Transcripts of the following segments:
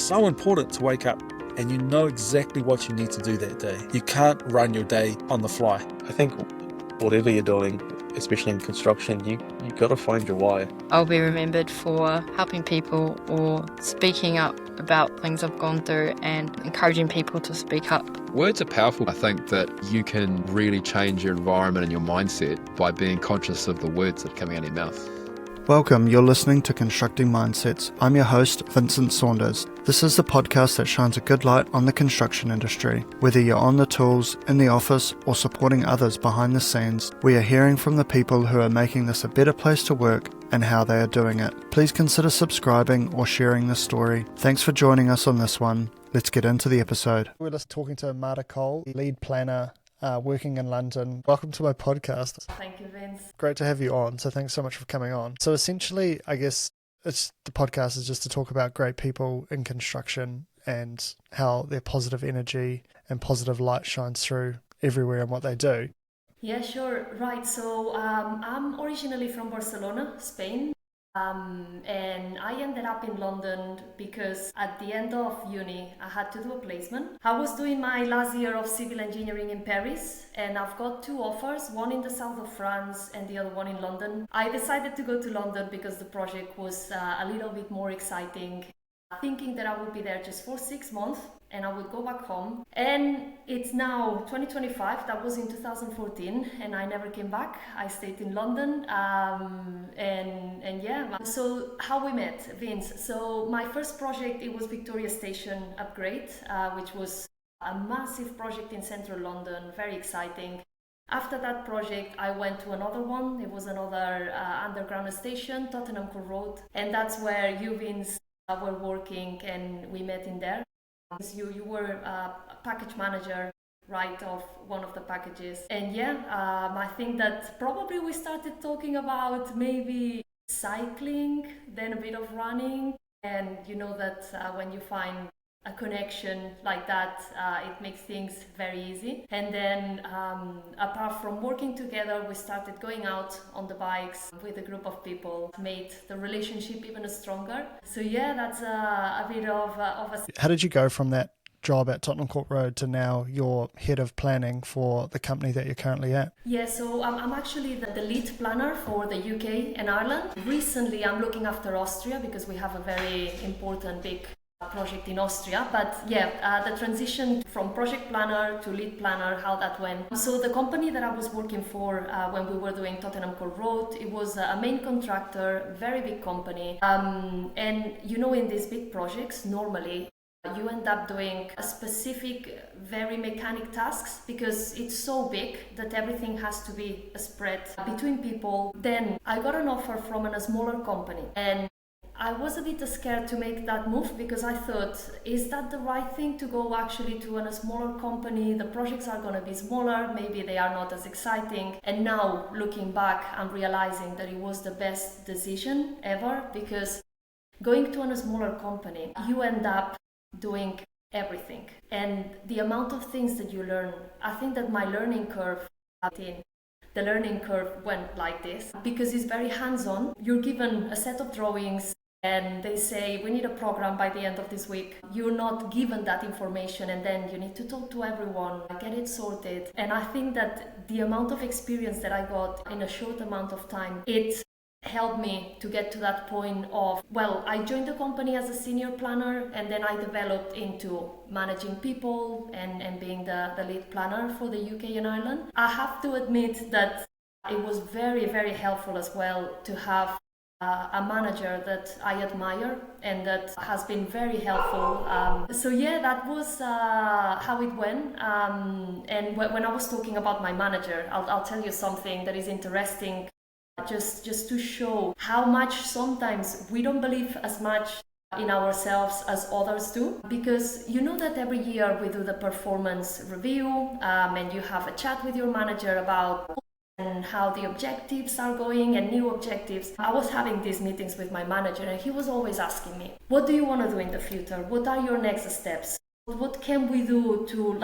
so important to wake up and you know exactly what you need to do that day. You can't run your day on the fly. I think whatever you're doing, especially in construction, you got to find your why. I'll be remembered for helping people or speaking up about things I've gone through and encouraging people to speak up. Words are powerful. I think that you can really change your environment and your mindset by being conscious of the words that are coming out of your mouth. Welcome, you're listening to Constructing Mindsets. I'm your host, Vincent Saunders. This is the podcast that shines a good light on the construction industry. Whether you're on the tools, in the office, or supporting others behind the scenes, we are hearing from the people who are making this a better place to work and how they are doing it. Please consider subscribing or sharing this story. Thanks for joining us on this one. Let's get into the episode. We're just talking to Marta Coll, lead planner, working in London. Welcome to my podcast. Thank you, Vince. Great to have you on. So thanks so much for coming on. So essentially, I guess the podcast is just to talk about great people in construction and how their positive energy and positive light shines through everywhere in what they do. Yeah, sure. Right. So I'm originally from Barcelona, Spain. And I ended up in London because at the end of uni, I had to do a placement. I was doing my last year of civil engineering in Paris, and I've got two offers, one in the south of France and the other one in London. I decided to go to London because the project was a little bit more exciting, thinking that I would be there just for 6 months and I would go back home. And it's now 2025, that was in 2014, and I never came back. I stayed in London, and yeah. So how we met, Vince. So my first project, it was Victoria Station upgrade, which was a massive project in central London, very exciting. After that project, I went to another one. It was another underground station, Tottenham Court Road, and that's where you, Vince, were working, and we met in there. You were a package manager, right, of one of the packages. And yeah, I think that probably we started talking about maybe cycling, then a bit of running. And you know that when you find a connection like that, it makes things very easy. And then apart from working together, we started going out on the bikes with a group of people, made the relationship even stronger. So yeah, that's a bit of a... How did you go from that job at Tottenham Court Road to now you're head of planning for the company that you're currently at? Yeah, so I'm actually the lead planner for the UK and Ireland. Recently, I'm looking after Austria because we have a very important big project in Austria. But yeah, the transition from project planner to lead planner, how that went. So the company that I was working for when we were doing Tottenham Court Road, it was a main contractor, very big company. And you know, in these big projects, normally you end up doing a specific, very mechanic tasks because it's so big that everything has to be spread between people. Then I got an offer from a smaller company, and I was a bit scared to make that move because I thought, is that the right thing to go actually to a smaller company? The projects are going to be smaller, maybe they are not as exciting. And now looking back, I'm realizing that it was the best decision ever, because going to a smaller company, you end up doing everything. And the amount of things that you learn, I think that my learning curve went like this because it's very hands-on. You're given a set of drawings, and they say, we need a program by the end of this week. You're not given that information, and then you need to talk to everyone, get it sorted. And I think that the amount of experience that I got in a short amount of time, it helped me to get to that point of, well, I joined the company as a senior planner, and then I developed into managing people and being the lead planner for the UK and Ireland. I have to admit that it was very, very helpful as well to have a manager that I admire and that has been very helpful. So yeah, that was how it went. And when I was talking about my manager, I'll tell you something that is interesting, just to show how much sometimes we don't believe as much in ourselves as others do, because you know that every year we do the performance review, and you have a chat with your manager about and how the objectives are going and new objectives. I was having these meetings with my manager, and he was always asking me, what do you want to do in the future? What are your next steps? What can we do to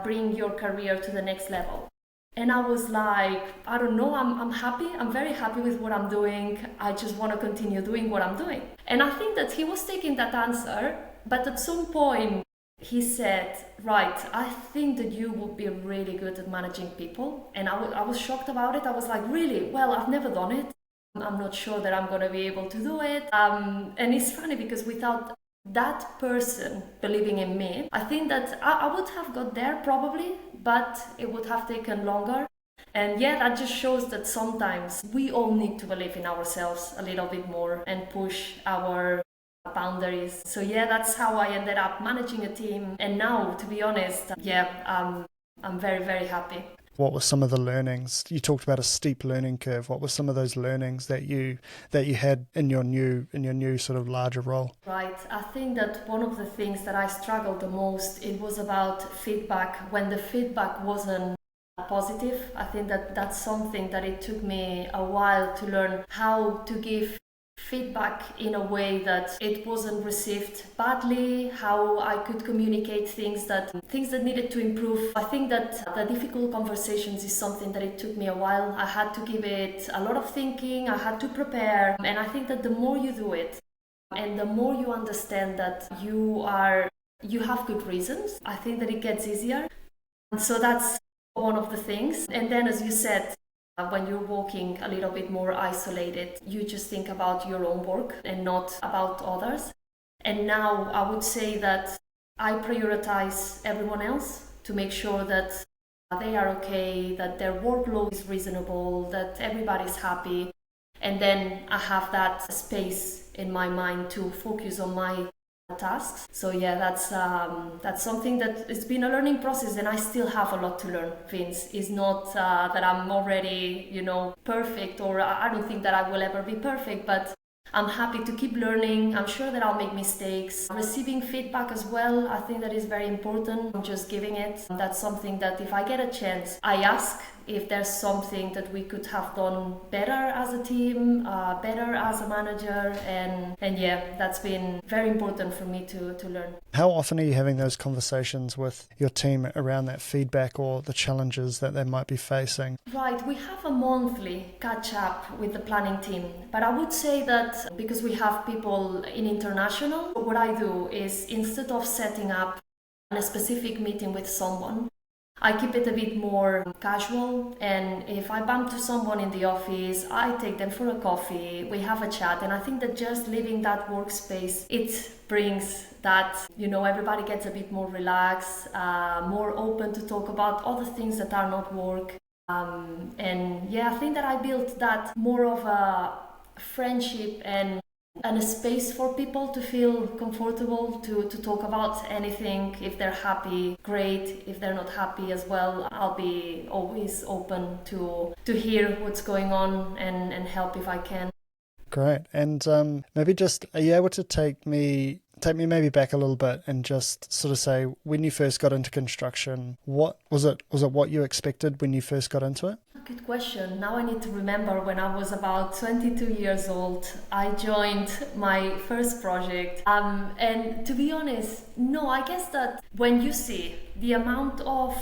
bring your career to the next level? And I was like, I don't know, I'm happy. I'm very happy with what I'm doing. I just want to continue doing what I'm doing. And I think that he was taking that answer But at some point, he said, right, I think that you would be really good at managing people. And I was shocked about it. I was like, really? Well, I've never done it. I'm not sure that I'm going to be able to do it. And it's funny because without that person believing in me, I think that I would have got there probably, but it would have taken longer. And yeah, that just shows that sometimes we all need to believe in ourselves a little bit more and push our boundaries. So yeah, that's how I ended up managing a team. And now, to be honest, I'm very, very happy. What were some of the learnings? You talked about a steep learning curve. What were some of those learnings that you had in your new sort of larger role? Right. I think that one of the things that I struggled the most, it was about feedback. When the feedback wasn't positive, I think that that's something that it took me a while to learn how to give feedback in a way that it wasn't received badly, how I could communicate things that needed to improve. I think that the difficult conversations is something that it took me a while. I had to give it a lot of thinking, I had to prepare, and I think that the more you do it and the more you understand that you have good reasons, I think that it gets easier. So that's one of the things. And then, as you said, when you're working a little bit more isolated, you just think about your own work and not about others. And now I would say that I prioritize everyone else to make sure that they are okay, that their workload is reasonable, that everybody's happy. And then I have that space in my mind to focus on my tasks. So yeah, that's something that it's been a learning process, and I still have a lot to learn, Vince. It's not that I'm already, perfect, or I don't think that I will ever be perfect, but I'm happy to keep learning. I'm sure that I'll make mistakes. Receiving feedback as well, I think that is very important. Just giving it. That's something that if I get a chance, I ask if there's something that we could have done better as a team, better as a manager. And yeah, that's been very important for me to learn. How often are you having those conversations with your team around that feedback or the challenges that they might be facing? Right, we have a monthly catch up with the planning team, but I would say that because we have people in international, what I do is instead of setting up a specific meeting with someone, I keep it a bit more casual, and if I bump to someone in the office, I take them for a coffee, we have a chat, and I think that just leaving that workspace, it brings that, everybody gets a bit more relaxed, more open to talk about other things that are not work. And yeah, I think that I built that more of a friendship and a space for people to feel comfortable to talk about anything. If they're happy, great. If they're not happy as well, I'll be always open to hear what's going on and help if I can. Great. And maybe just, are you able to take me maybe back a little bit and just sort of say, when you first got into construction, what was it what you expected when you first got into it? Good question. Now I need to remember when I was about 22 years old, I joined my first project. And to be honest, no, I guess that when you see the amount of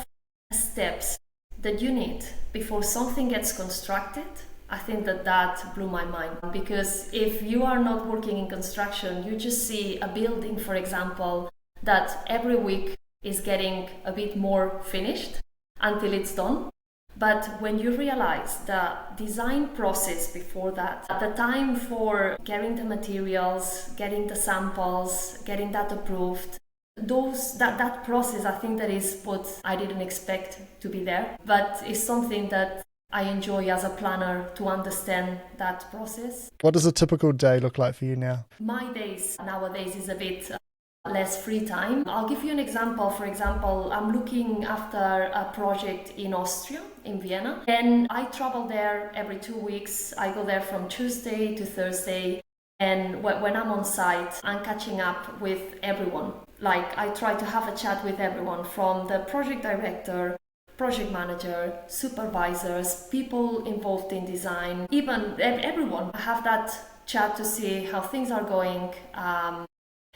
steps that you need before something gets constructed, I think that blew my mind. Because if you are not working in construction, you just see a building, for example, that every week is getting a bit more finished until it's done. But when you realize the design process before that, the time for getting the materials, getting the samples, getting that approved, that process, I think that is what I didn't expect to be there. But it's something that I enjoy as a planner to understand that process. What does a typical day look like for you now? My days nowadays is a bit less free time. I'll give you an example. For example, I'm looking after a project in Austria, in Vienna, and I travel there every 2 weeks. I go there from Tuesday to Thursday, and when I'm on site, I'm catching up with everyone. Like, I try to have a chat with everyone, from the project director, project manager, supervisors, people involved in design, even everyone. I have that chat to see how things are going.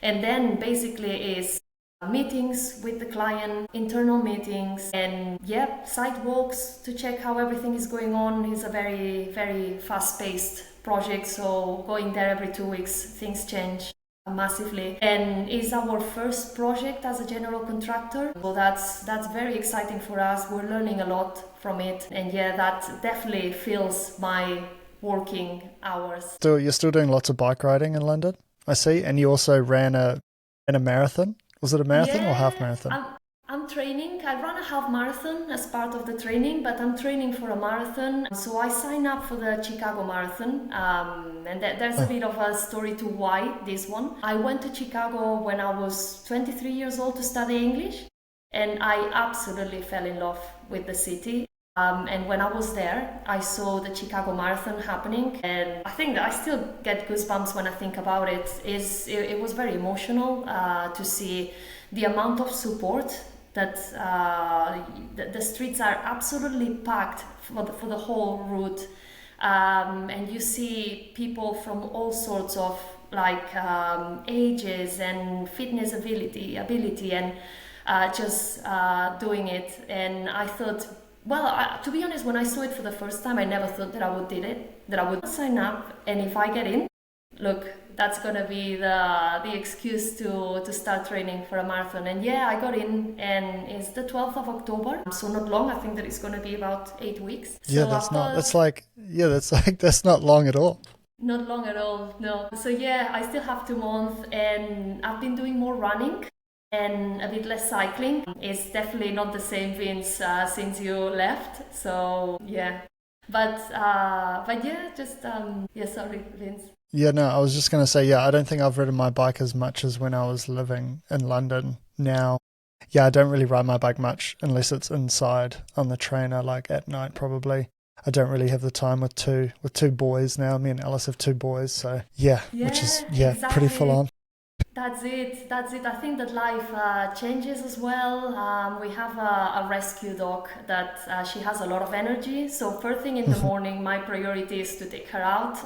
And then basically is meetings with the client, internal meetings, and site walks to check how everything is going on. It's a very, very fast-paced project, so going there every 2 weeks, things change. massively, and is our first project as a general contractor. Well, that's very exciting for us. We're learning a lot from it, and yeah, that definitely fills my working hours. So you're still doing lots of bike riding in London, I see, and you also ran a marathon. Was it a marathon or half marathon? I'm training. I run a half marathon as part of the training, but I'm training for a marathon. So I signed up for the Chicago Marathon, and there's a bit of a story to why this one. I went to Chicago when I was 23 years old to study English, and I absolutely fell in love with the city. And when I was there, I saw the Chicago Marathon happening, and I think that I still get goosebumps when I think about it. It was very emotional to see the amount of support that the streets are absolutely packed for the whole route, and you see people from all sorts of ages and fitness ability and just doing it. And I thought, well, to be honest, when I saw it for the first time, I never thought that I would do it, that I would sign up, and if I get in, look, that's gonna be the excuse to start training for a marathon. And yeah, I got in, and it's the 12th of October, so not long. I think that it's gonna be about 8 weeks. Yeah, So that's not long at all. Not long at all, no. So yeah, I still have 2 months, and I've been doing more running and a bit less cycling. It's definitely not the same, Vince, since you left. So yeah, but yeah, just sorry, Vince. Yeah, no, I was just going to say, I don't think I've ridden my bike as much as when I was living in London. Now, I don't really ride my bike much unless it's inside on the trainer, like at night probably. I don't really have the time with two boys now. Me and Alice have 2 boys, so which is exactly. Pretty full on. That's it. I think that life changes as well. We have a rescue dog that she has a lot of energy. So first thing in the morning, my priority is to take her out.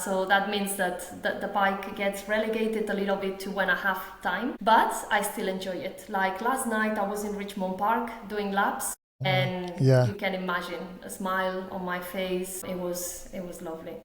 So that means that the bike gets relegated a little bit to when I have time, but I still enjoy it. Like last night, I was in Richmond Park doing laps, and you can imagine a smile on my face. It was lovely.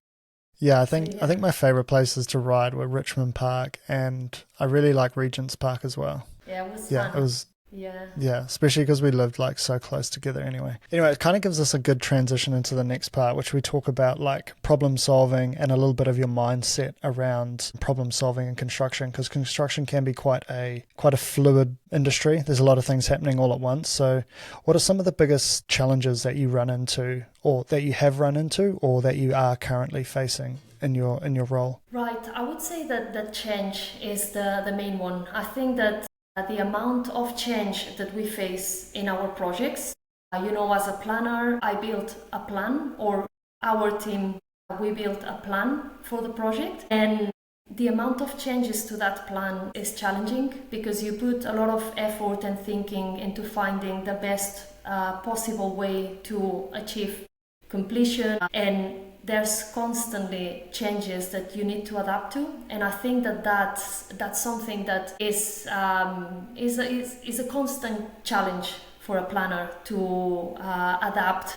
Yeah, I think my favourite places to ride were Richmond Park, and I really like Regent's Park as well. Yeah, it was fun. It was. Yeah, especially because we lived so close together anyway. Anyway, it kind of gives us a good transition into the next part, which we talk about problem solving and a little bit of your mindset around problem solving in construction, because construction can be quite a fluid industry. There's a lot of things happening all at once. So what are some of the biggest challenges that you run into, or that you have run into, or that you are currently facing in your role? Right, I would say that the change is the main one. I think that the amount of change that we face in our projects, as a planner, I built a plan, or our team, we built a plan for the project, and the amount of changes to that plan is challenging because you put a lot of effort and thinking into finding the best possible way to achieve completion, and there's constantly changes that you need to adapt to, and I think that's something that is a constant challenge for a planner to adapt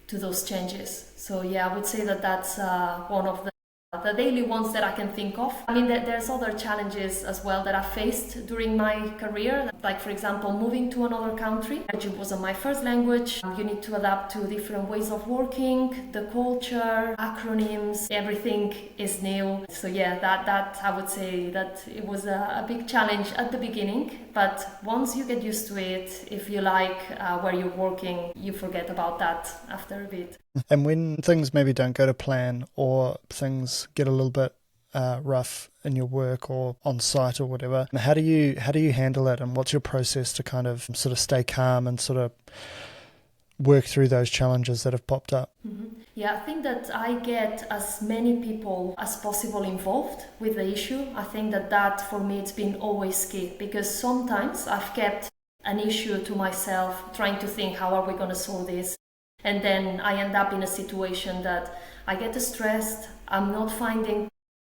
to those changes. So yeah, I would say that's one of the daily ones that I can think of. I mean, there's other challenges as well that I faced during my career, like for example, moving to another country, which wasn't my first language. You need to adapt to different ways of working, the culture, acronyms, everything is new. So yeah, that I would say that it was a big challenge at the beginning, but once you get used to it, if you like where you're working, you forget about that after a bit. And when things maybe don't go to plan, or things get a little bit rough in your work or on site or whatever, how do you handle it, and what's your process to kind of sort of stay calm and sort of work through those challenges that have popped up? Mm-hmm. Yeah, I think that I get as many people as possible involved with the issue. I think that for me it's been always key, because sometimes I've kept an issue to myself, trying to think how are we going to solve this. And then I end up in a situation that I get stressed, I'm not finding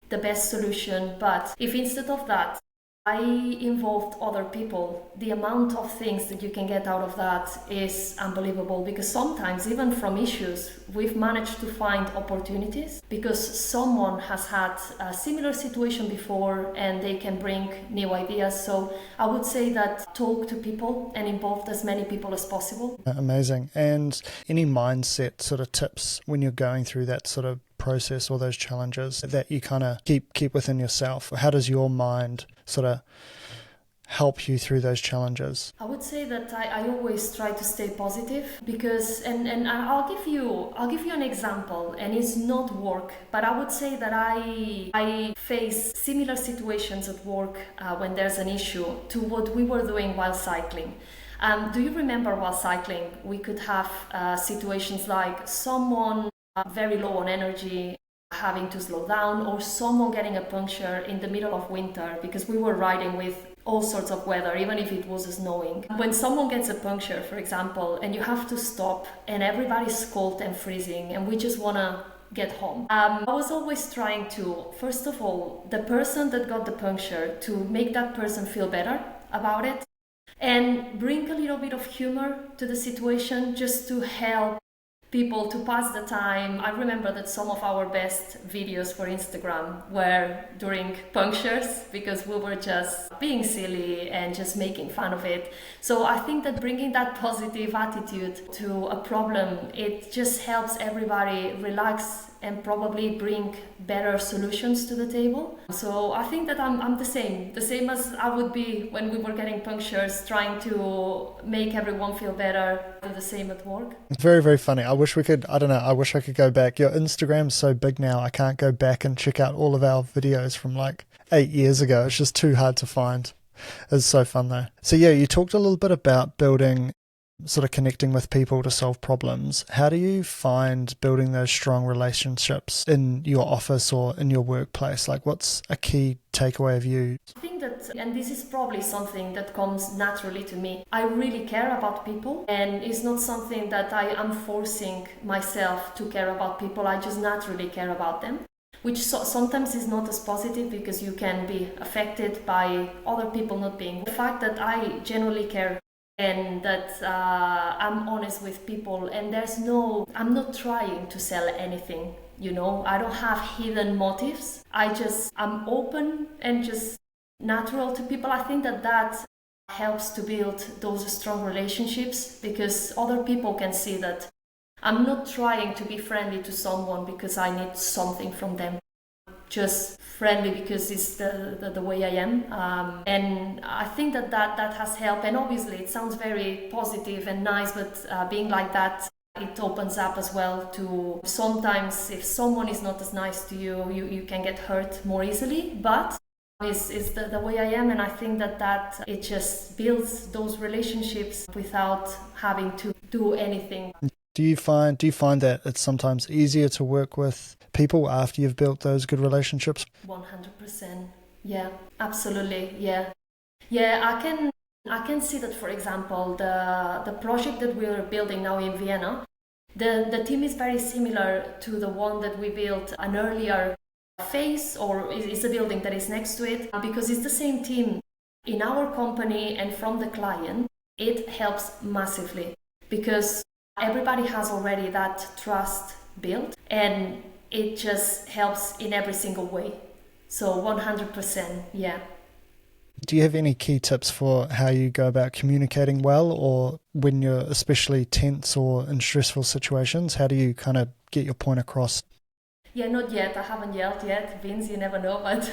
the best solution. But if instead of that, I involved other people. The amount of things that you can get out of that is unbelievable, because sometimes even from issues we've managed to find opportunities because someone has had a similar situation before and they can bring new ideas. So I would say that talk to people and involve as many people as possible. Amazing. And any mindset sort of tips when you're going through that sort of process or those challenges that you kind of keep within yourself? How does your mind sort of help you through those challenges? I would say that I always try to stay positive, because and I'll give you an example, and it's not work, but I would say that I face similar situations at work when there's an issue to what we were doing while cycling. Do you remember while cycling we could have situations like someone very low on energy having to slow down, or someone getting a puncture in the middle of winter, because we were riding with all sorts of weather, even if it was snowing. When someone gets a puncture, for example, and you have to stop and everybody's cold and freezing and we just want to get home. I was always trying to, first of all, the person that got the puncture, to make that person feel better about it and bring a little bit of humor to the situation, just to help people to pass the time. I remember that some of our best videos for Instagram were during punctures, because we were just being silly and just making fun of it. So I think that bringing that positive attitude to a problem, it just helps everybody relax and probably bring better solutions to the table. So I think that I'm the same as I would be when we were getting punctures, trying to make everyone feel better. Do the same at work. It's very, very funny. I wish I could go back. Your Instagram's so big now, I can't go back and check out all of our videos from like 8 years ago. It's just too hard to find. It's so fun though. So yeah, you talked a little bit about building, sort of connecting with people to solve problems. How do you find building those strong relationships in your office or in your workplace? Like, what's a key takeaway of you? I think that, and this is probably something that comes naturally to me, I really care about people, and it's not something that I am forcing myself to care about people. I just naturally care about them, which sometimes is not as positive, because you can be affected by other people not being. The fact that I genuinely care and that I'm honest with people, and I'm not trying to sell anything, I don't have hidden motives. I'm open and just natural to people. I think that helps to build those strong relationships, because other people can see that I'm not trying to be friendly to someone because I need something from them. Just friendly because it's the way I am, and I think that has helped. And obviously it sounds very positive and nice, but being like that, it opens up as well to, sometimes if someone is not as nice to you, you can get hurt more easily, but it's the way I am. And I think that it just builds those relationships without having to do anything. Do you find that it's sometimes easier to work with people after you've built those good relationships? 100%. Yeah, absolutely. Yeah, I can see that, for example, the project that we're building now in Vienna, the team is very similar to the one that we built an earlier phase, or is a building that is next to it, because it's the same team in our company and from the client. It helps massively, because everybody has already that trust built, and it just helps in every single way. So 100%, yeah. Do you have any key tips for how you go about communicating well, or when you're especially tense or in stressful situations? How do you kind of get your point across? Yeah, not yet. I haven't yelled yet, Vince, you never know. But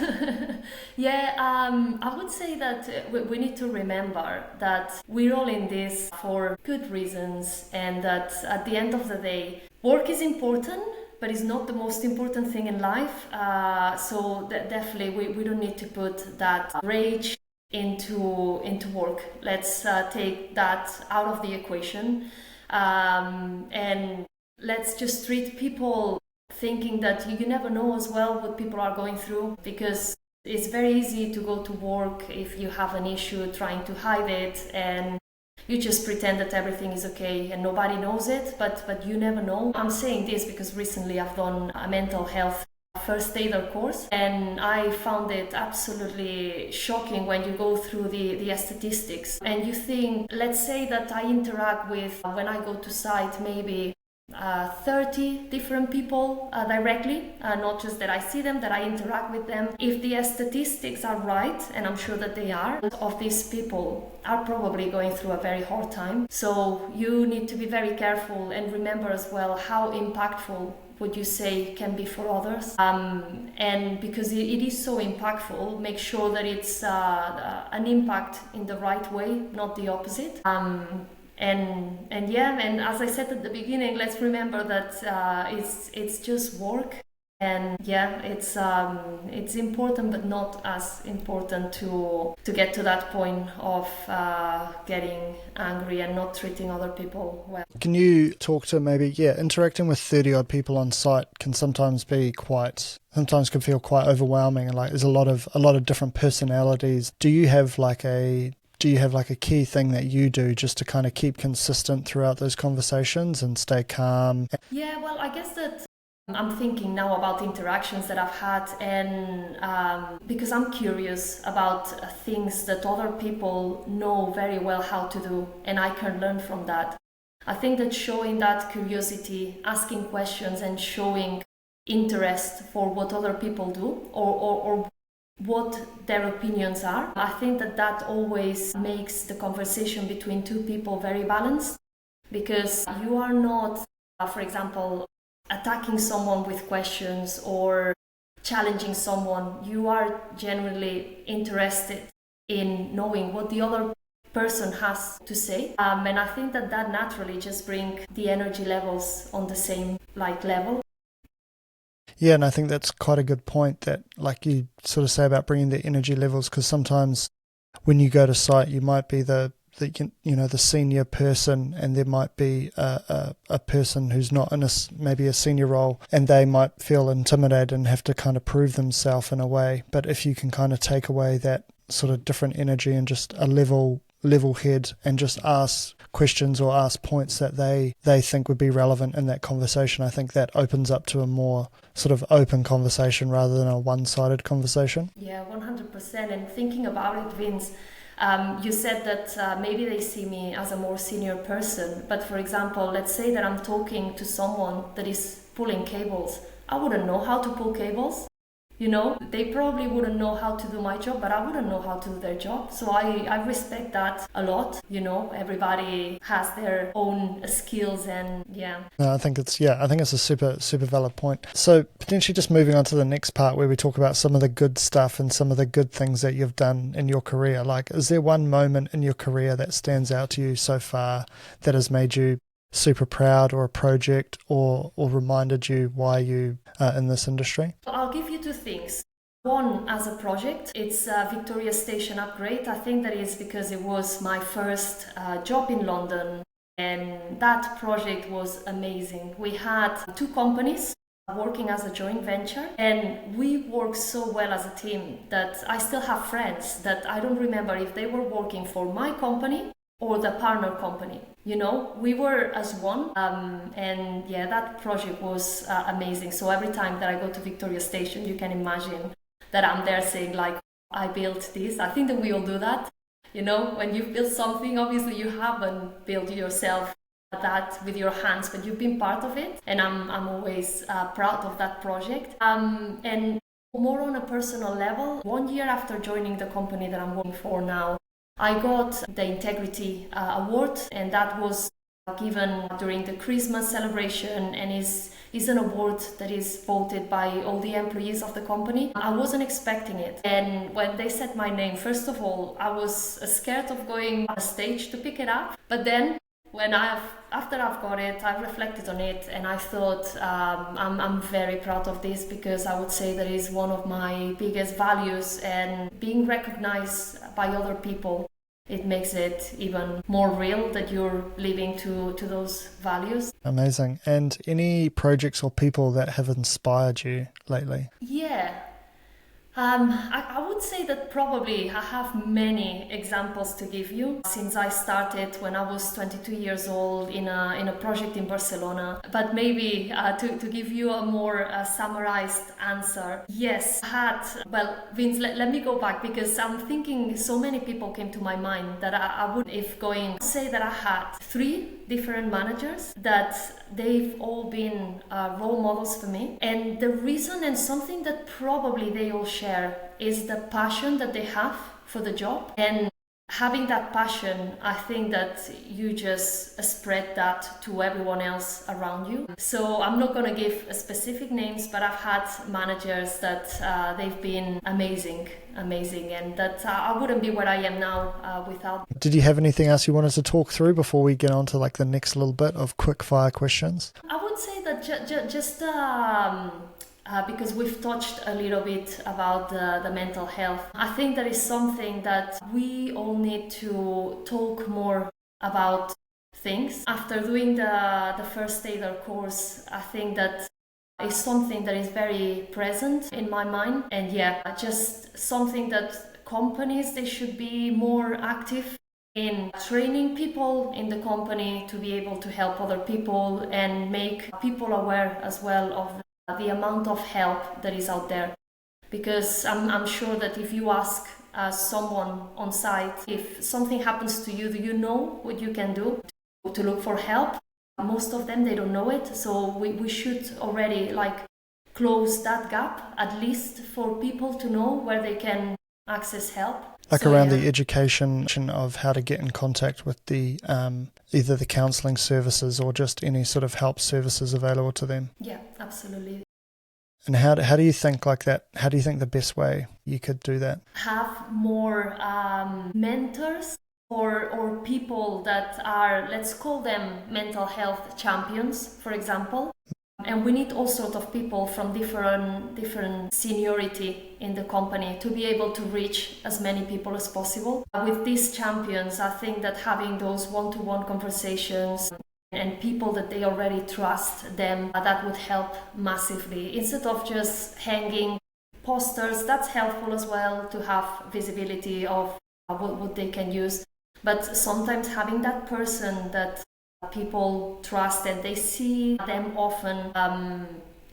I would say that we need to remember that we're all in this for good reasons, and that at the end of the day, work is important, but it's not the most important thing in life. So definitely we don't need to put that rage into work. Let's take that out of the equation, and let's just treat people thinking that you never know as well what people are going through, because it's very easy to go to work if you have an issue, trying to hide it, and you just pretend that everything is okay and nobody knows it, but you never know. I'm saying this because recently I've done a mental health first aider course, and I found it absolutely shocking when you go through the statistics and you think, let's say that I interact with, when I go to site, maybe 30 different people directly, not just that I see them, that I interact with them. If the statistics are right, and I'm sure that they are, of these people are probably going through a very hard time. So you need to be very careful and remember as well how impactful what you say can be for others, and because it is so impactful, make sure that it's an impact in the right way, not the opposite. And as I said at the beginning, let's remember that it's just work, and it's important, but not as important to get to that point of getting angry and not treating other people well. Can you talk to maybe, interacting with 30 odd people on site can sometimes can feel quite overwhelming, and like there's a lot of different personalities. Do you have like a key thing that you do just to kind of keep consistent throughout those conversations and stay calm? Yeah, well, I guess that I'm thinking now about interactions that I've had, and because I'm curious about things that other people know very well how to do, and I can learn from that. I think that showing that curiosity, asking questions and showing interest for what other people do or what their opinions are, I think that always makes the conversation between two people very balanced, because you are not, for example, attacking someone with questions or challenging someone. You are genuinely interested in knowing what the other person has to say, and I think that naturally just brings the energy levels on the same level. Yeah, and I think that's quite a good point that, like you sort of say about bringing the energy levels, because sometimes when you go to site, you might be the senior person, and there might be a person who's not in maybe a senior role, and they might feel intimidated and have to kind of prove themselves in a way. But if you can kind of take away that sort of different energy and just a level head and just ask questions or ask points that they think would be relevant in that conversation, I think that opens up to a more sort of open conversation rather than a one-sided conversation. Yeah, 100%. And thinking about it, Vince, you said that maybe they see me as a more senior person, but for example, let's say that I'm talking to someone that is pulling cables. I wouldn't know how to pull cables. They probably wouldn't know how to do my job, but I wouldn't know how to do their job. So I respect that a lot. Everybody has their own skills, and yeah. No, I think it's a super, super valid point. So potentially just moving on to the next part where we talk about some of the good stuff and some of the good things that you've done in your career. Like, is there one moment in your career that stands out to you so far that has made you super proud, or a project, or reminded you why you are in this industry? I'll give you two things. One, as a project, it's a Victoria Station upgrade. I think that is because it was my first job in London, and that project was amazing. We had two companies working as a joint venture, and we worked so well as a team that I still have friends that I don't remember if they were working for my company or the partner company. We were as one, and yeah, that project was amazing. So every time that I go to Victoria Station, you can imagine that I'm there saying like, I built this. I think that we all do that. When you build something, obviously you haven't built yourself that with your hands, but you've been part of it, and I'm always proud of that project. And more on a personal level, 1 year after joining the company that I'm working for now, I got the Integrity Award, and that was given during the Christmas celebration, and is an award that is voted by all the employees of the company. I wasn't expecting it, and when they said my name, first of all, I was scared of going on stage to pick it up, but then after I've got it, I reflected on it, and I thought I'm very proud of this, because I would say that is one of my biggest values, and being recognized by other people, it makes it even more real that you're living to those values. Amazing. And any projects or people that have inspired you lately? Yeah. I would say that probably I have many examples to give you since I started when I was 22 years old in a project in Barcelona. But maybe to give you a more summarized answer, yes, Vince, let me go back because I'm thinking so many people came to my mind that I would, if going, say that I had 3 different managers that they've all been role models for me. And the reason, and something that probably they all share, is the passion that they have for the job. And having that passion, I think that you just spread that to everyone else around you. So I'm not going to give specific names, but I've had managers that they've been amazing, and that I wouldn't be where I am now without. Did you have anything else you wanted to talk through before we get on to like the next little bit of quick fire questions? I would say that just because we've touched a little bit about the mental health. I think that is something that we all need to talk more about things. After doing the first aider course, I think that is something that is very present in my mind. And just something that companies, they should be more active in training people in the company to be able to help other people and make people aware as well of the amount of help that is out there. Because I'm sure that if you ask someone on site, if something happens to you, do you know what you can do to look for help? Most of them, they don't know it. So we should already close that gap, at least for people to know where they can access help. The education of how to get in contact with the either the counselling services or just any sort of help services available to them. Yeah, absolutely. And how do you think like that? How do you think the best way you could do that? Have more mentors or people that are, let's call them mental health champions, for example. And we need all sorts of people from different seniority in the company to be able to reach as many people as possible. With these champions, I think that having those one-to-one conversations and people that they already trust them, that would help massively. Instead of just hanging posters, that's helpful as well to have visibility of what they can use. But sometimes having that person that people trust and they see them often,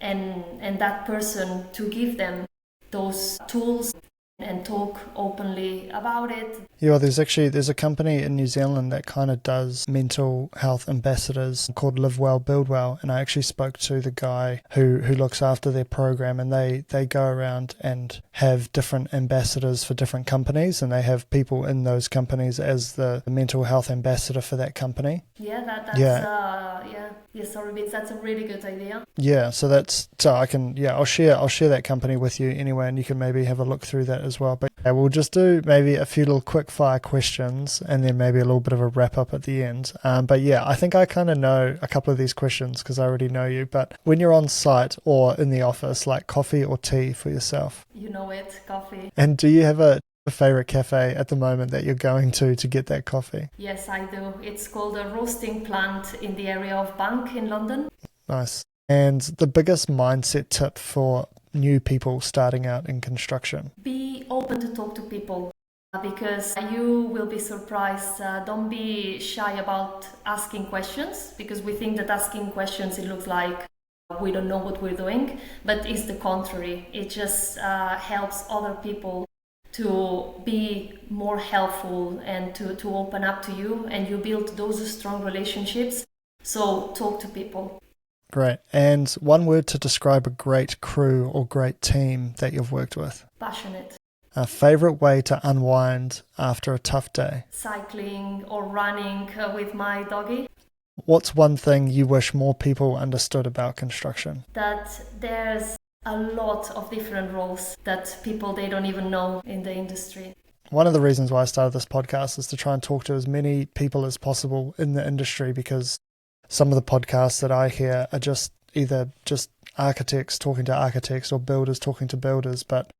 and that person to give them those tools and talk openly about it. Yeah, there's a company in New Zealand that kind of does mental health ambassadors called Live Well, Build Well, and I actually spoke to the guy who looks after their program, and they go around and have different ambassadors for different companies, and they have people in those companies as the mental health ambassador for that company. Sorry, Vince, that's a really good idea. Yeah, I'll share that company with you anyway, and you can maybe have a look through that as well. But we'll just do maybe a few little quick fire questions and then maybe a little bit of a wrap up at the end. I think I kind of know a couple of these questions because I already know you. But when you're on site or in the office, like coffee or tea for yourself? You know it, coffee. And do you have a favorite cafe at the moment that you're going to get that coffee? Yes, I do. It's called a roasting plant in the area of Bank in London. Nice. And the biggest mindset tip for new people starting out in construction? Be open to talk to people because you will be surprised. Don't be shy about asking questions, because we think that asking questions, it looks like we don't know what we're doing, but it's the contrary. It just helps other people to be more helpful and to open up to you, and you build those strong relationships. So talk to people. Great. And one word to describe a great crew or great team that you've worked with? Passionate. A favourite way to unwind after a tough day? Cycling or running with my doggy. What's one thing you wish more people understood about construction? That there's a lot of different roles that people, they don't even know in the industry. One of the reasons why I started this podcast is to try and talk to as many people as possible in the industry, because some of the podcasts that I hear are just either just architects talking to architects or builders talking to builders, but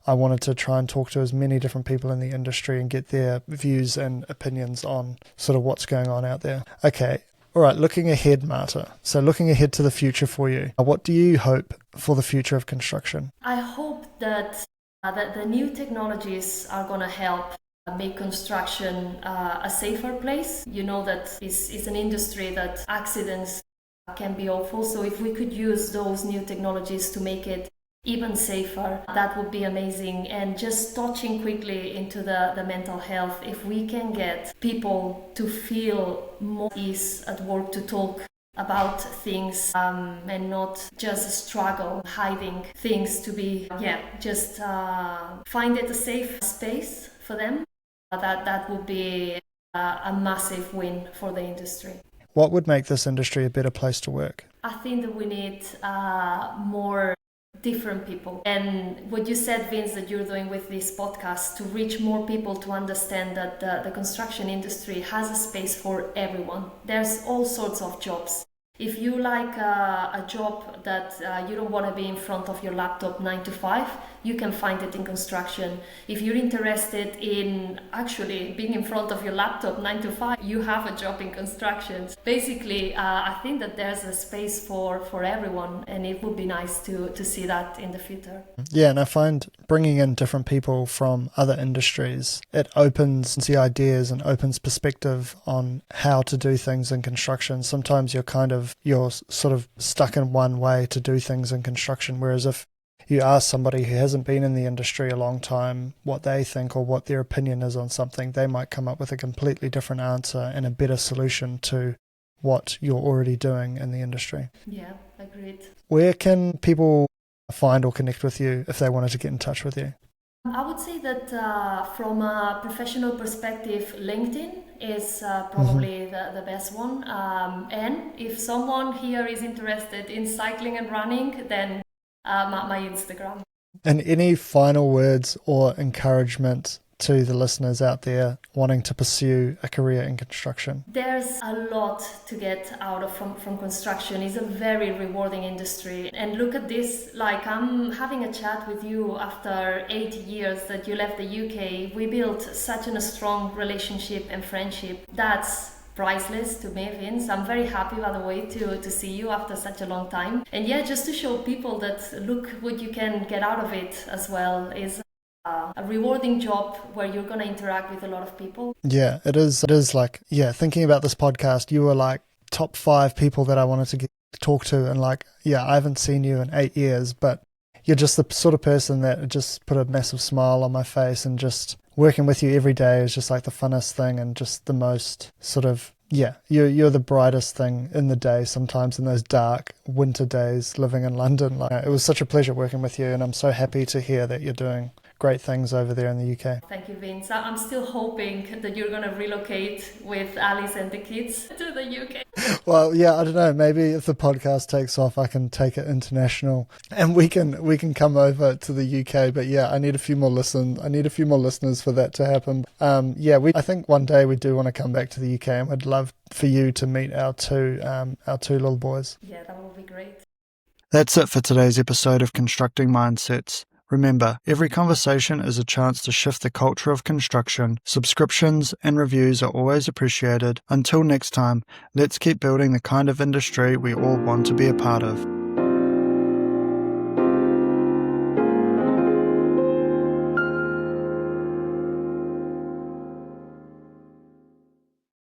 I wanted to try and talk to as many different people in the industry and get their views and opinions on sort of what's going on out there. Okay, all right, looking ahead, Marta. So looking ahead to the future for you, what do you hope for the future of construction? I hope that The new technologies are going to help make construction a safer place. You know that it's an industry that accidents can be awful. So if we could use those new technologies to make it even safer, that would be amazing. And just touching quickly into the mental health, if we can get people to feel more ease at work, to talk about things and not just struggle hiding things, to be just find it a safe space for them, that would be a massive win for the industry. What would make this industry a better place to work? I think that we need more different people. And what you said, Vince, that you're doing with this podcast, to reach more people to understand that the construction industry has a space for everyone. There's all sorts of jobs. If you like a job that you don't want to be in front of your laptop 9 to 5, you can find it in construction. If you're interested in actually being in front of your laptop 9 to 5, you have a job in construction. Basically, I think that there's a space for everyone, and it would be nice to see that in the future. Yeah, and I find bringing in different people from other industries, it opens the ideas and opens perspective on how to do things in construction. Sometimes you're sort of stuck in one way to do things in construction, whereas if you ask somebody who hasn't been in the industry a long time what they think or what their opinion is on something, they might come up with a completely different answer and a better solution to what you're already doing in the industry. Yeah, agreed. Where can people find or connect with you if they wanted to get in touch with you? I would say that from a professional perspective, LinkedIn is probably the best one. And if someone here is interested in cycling and running, then my Instagram. And any final words or encouragement to the listeners out there wanting to pursue a career in construction? There's a lot to get out of from construction. It's a very rewarding industry. And look at this, like I'm having a chat with you after 8 years that you left the UK. We built such a strong relationship and friendship. That's priceless to me, Vince. I'm very happy, by the way, to see you after such a long time. And yeah, just to show people that look what you can get out of it as well is a rewarding job where you're going to interact with a lot of people. Yeah, it is like, thinking about this podcast, you were like top 5 people that I wanted to talk to, and like, I haven't seen you in 8 years, but you're just the sort of person that just put a massive smile on my face, and just working with you every day is just like the funnest thing, and just the most sort of, you're the brightest thing in the day sometimes in those dark winter days living in London. Like, it was such a pleasure working with you, and I'm so happy to hear that you're doing great things over there in the UK. Thank you, Vince. I'm still hoping that you're going to relocate with Alice and the kids to the UK. Well, I don't know. Maybe if the podcast takes off, I can take it international, and we can come over to the UK. But I need a few more listeners for that to happen. I think one day we do want to come back to the UK, and we'd love for you to meet our two little boys. Yeah, that would be great. That's it for today's episode of Constructing Mindsets. Remember, every conversation is a chance to shift the culture of construction. Subscriptions and reviews are always appreciated. Until next time, let's keep building the kind of industry we all want to be a part of.